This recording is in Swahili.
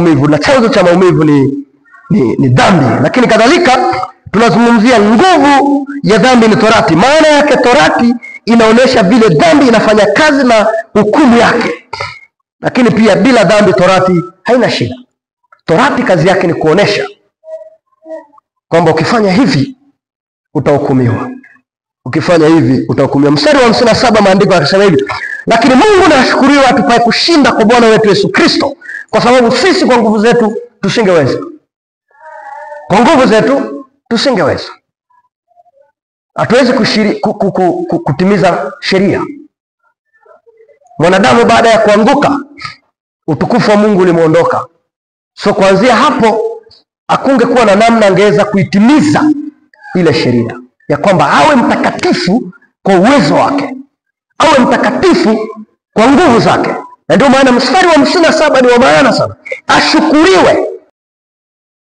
maumivu, na chanzo cha maumivu ni dhambi. Lakini kadhalika tunazungumzia nguvu ya dhambi ni torati. Maana yake torati inaonyesha vile dhambi inafanya kazi na hukumu yake. Lakini pia bila dhambi torati haina shida. Torati kazi yake ni kuonesha kwamba ukifanya hivi utahukumiwa, ukifanya hivi utahukumiwa. Mstari wa 57 maandiko yanasema hivi: lakini Mungu na ashukuriwe atupaye kushinda kwa Bwana wetu Yesu Kristo, kwa sababu sisi kwa nguvu zetu tusingeweza. Kwa nguvu zetu tusingeweza. Hatuwezi kutimiza sheria. Mwanadamu baada ya kuanguka, utukufu wa Mungu ulimuondoka. So kuanzia hapo hakungekuwa na namna angeweza kuitimiza ile sheria ya kwamba awe mtakatifu kwa uwezo wake, awe mtakatifu kwa nguvu zake. Na ndio maana mstari wa 57 ni wa maana sana. Ashukuriwe